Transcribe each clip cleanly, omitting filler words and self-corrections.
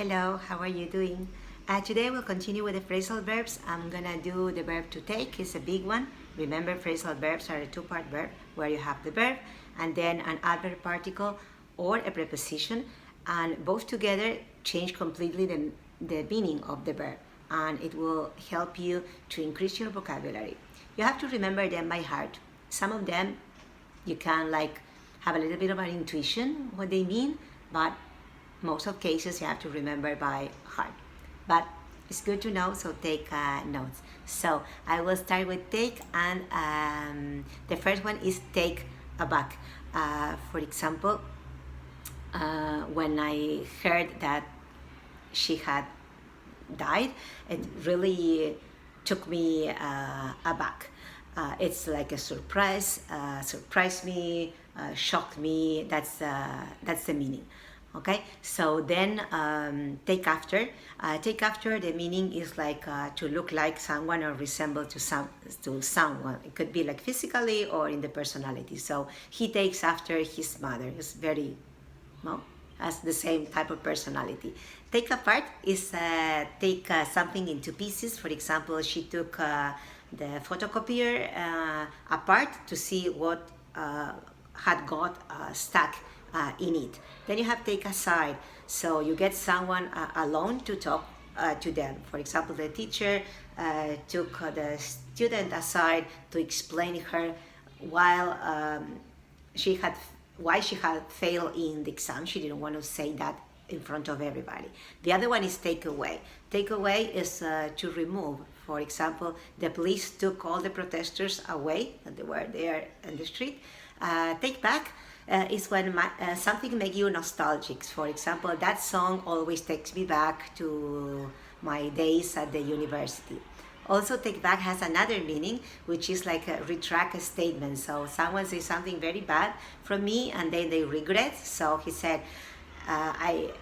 Hello, how are you doing? Today we'll continue with the phrasal verbs. I'm gonna do the verb to take. It's a big one. Remember, phrasal verbs are a two-part verb where you have the verb and then an adverb particle or a preposition, and both together change completely the meaning of the verb, and it will help you to increase your vocabulary. You have to remember them by heart. Some of them you can have a little bit of an intuition what they mean, but most of cases you have to remember by heart. But it's good to know, so take notes. So I will start with take, and the first one is take aback. For example, when I heard that she had died, it really took me aback. It's like a surprise, surprised me, shocked me. That's the meaning. Okay, so then take after. Take after, the meaning is to look like someone or resemble to someone. It could be like physically or in the personality. So he takes after his mother. It's very, well, has the same type of personality. Take apart is take something into pieces. For example, she took the photocopier apart to see what had got stuck in it. Then you have take aside. So you get someone alone to talk to them. For example, the teacher took the student aside to explain her why she had failed in the exam. She didn't want to say that in front of everybody. The other one is take away. Take away is to remove. For example, the police took all the protesters away that they were there in the street. Take back is when something makes you nostalgic. For example, that song always takes me back to my days at the university. Also, take back has another meaning, which is like a retract a statement. So someone says something very bad from me and then they regret. So he said,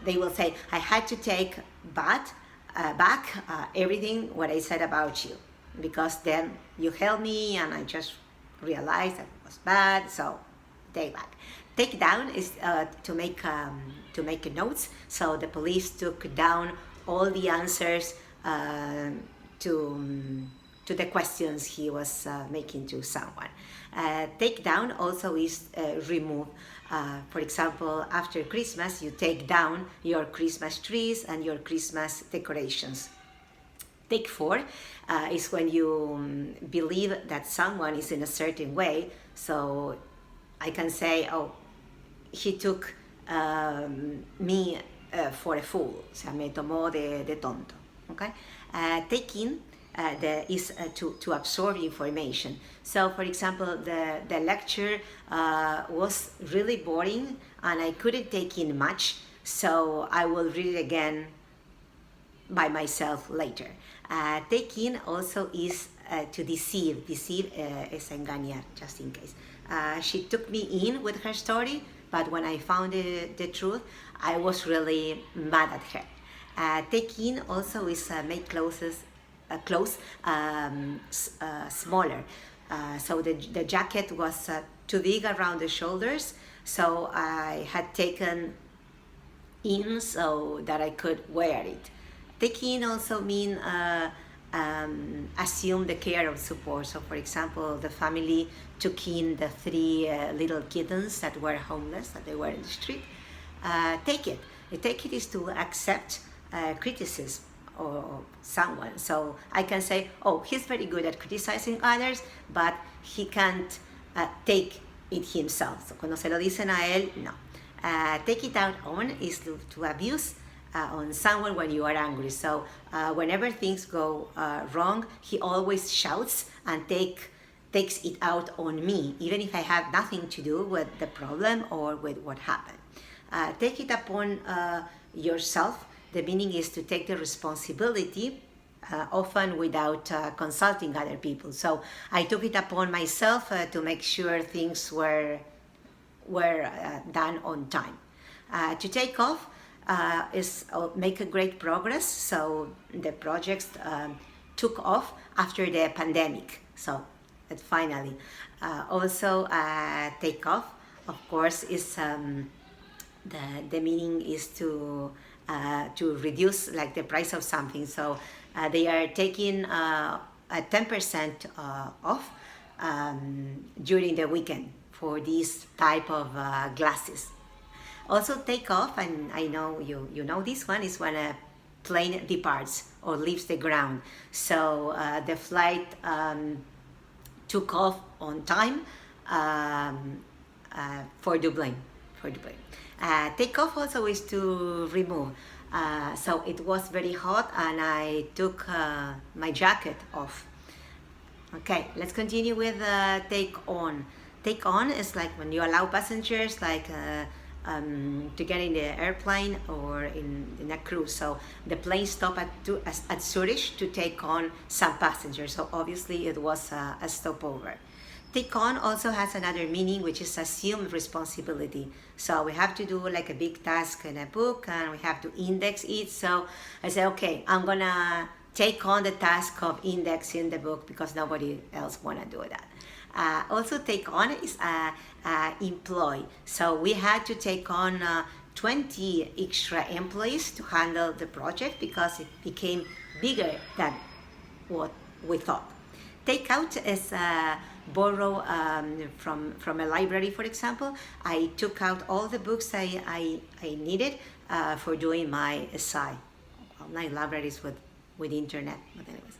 they will say, I had to take back everything what I said about you, because then you helped me and I just realized that it was bad. So take back. Take down is to make notes. So the police took down all the answers to the questions he was making to someone. Take down also is remove. For example, after Christmas, you take down your Christmas trees and your Christmas decorations. Take for is when you believe that someone is in a certain way. So I can say, oh, he took me for a fool. O sea, me tomó de tonto. Okay? Taking is to absorb information. So, for example, the lecture was really boring and I couldn't take in much, so I will read it again by myself later. Take in also is to deceive. Deceive is engañar, just in case. She took me in with her story, but when I found the truth, I was really mad at her. Take in also is make clothes smaller. So the jacket was too big around the shoulders, so I had taken in so that I could wear it. Take in also mean assume the care of support. So for example, the family took in the 3 little kittens that were homeless, that they were in the street. Take it. Take it is to accept criticism or someone. So I can say, oh, he's very good at criticizing others, but he can't take it himself. So cuando se lo dicen a él, no. Take it out on is to abuse on someone when you are angry. So whenever things go wrong, he always shouts and takes it out on me, even if I have nothing to do with the problem or with what happened. Take it upon yourself. The meaning is to take the responsibility, often without consulting other people. So I took it upon myself to make sure things were done on time. To take off is make a great progress. So the projects took off after the pandemic. So that finally. Also take off, of course, is the meaning is to to reduce like the price of something. So they are taking a 10% off during the weekend for this type of glasses. Also take off, and I know you know this one, is when a plane departs or leaves the ground. So the flight took off on time for Dublin. Take off also is to remove. So it was very hot and I took my jacket off. Okay, let's continue with take on. Take on is like when you allow passengers like to get in the airplane or in a cruise. So the plane stopped at Zurich to take on some passengers. So obviously it was a stopover. Take on also has another meaning, which is assumed responsibility. So we have to do like a big task in a book and we have to index it. So I say, okay, I'm gonna take on the task of indexing the book because nobody else wanna do that. Also take on is employ. So we had to take on 20 extra employees to handle the project because it became bigger than what we thought. Take out is borrow from a library, for example. I took out all the books I needed for doing my essay. Online libraries with internet, but anyways,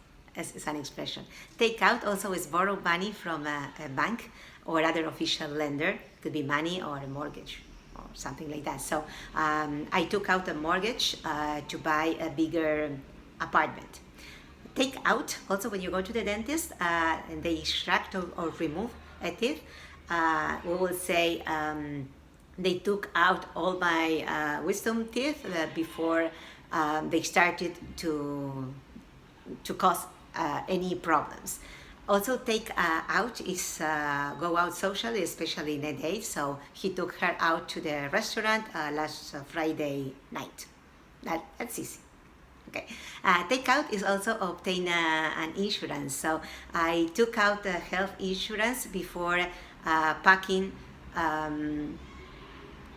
it's an expression. Take out also is borrow money from a bank or other official lender. Could be money or a mortgage or something like that. So I took out a mortgage to buy a bigger apartment. Take out, also when you go to the dentist and they extract or remove a teeth, we will say they took out all my wisdom teeth before they started to cause any problems. Also take out is go out socially, especially in a date. So he took her out to the restaurant last Friday night. That's easy. Okay. Take out is also obtain an insurance. So I took out the health insurance before packing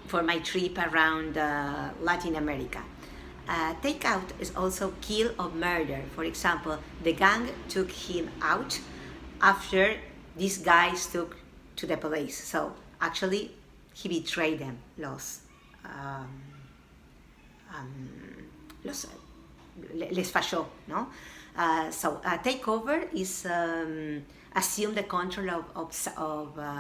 for my trip around Latin America. Take out is also kill or murder. For example, the gang took him out after these guys took to the police. So actually, he betrayed them. Les fachó, no? So takeover is assume the control of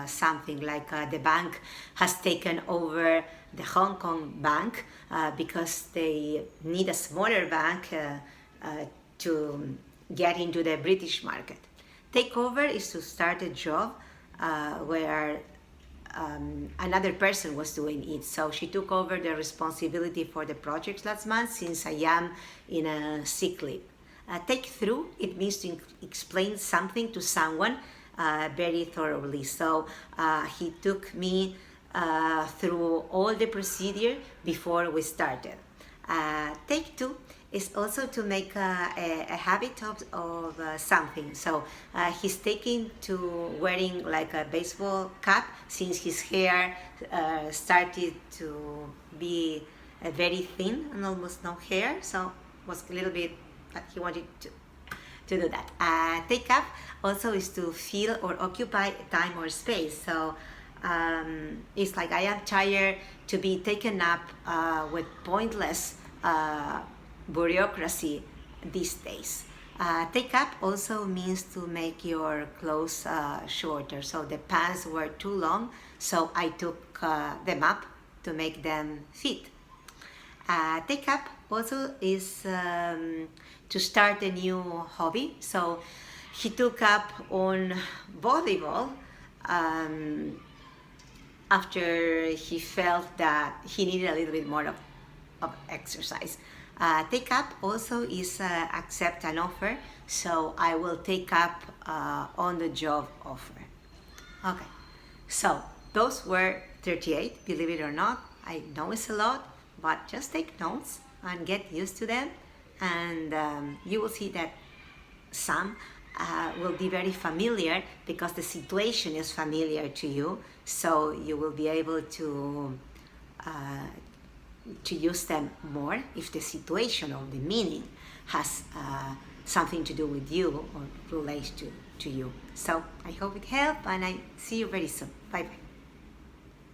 something, like the bank has taken over the Hong Kong bank because they need a smaller bank to get into the British market. Takeover is to start a job where another person was doing it. So she took over the responsibility for the project last month since I am in a sick leave. Take through, it means to explain something to someone very thoroughly. So he took me through all the procedure before we started. Take two is also to make a habit of something. So he's taking to wearing like a baseball cap since his hair started to be very thin and almost no hair. So was a little bit, but he wanted to do that. Take up also is to fill or occupy time or space. So it's like I am tired to be taken up with pointless bureaucracy these days. Take up also means to make your clothes shorter. So the pants were too long, so I took them up to make them fit. Take up also is to start a new hobby. So he took up on volleyball after he felt that he needed a little bit more of exercise. Take up also is accept an offer. So I will take up on the job offer. Okay, so those were 38, believe it or not. I know it's a lot, but just take notes and get used to them, and you will see that some will be very familiar because the situation is familiar to you, so you will be able to to use them more if the situation or the meaning has something to do with you or relates to you. So I hope it helped, and I see you very soon. Bye bye.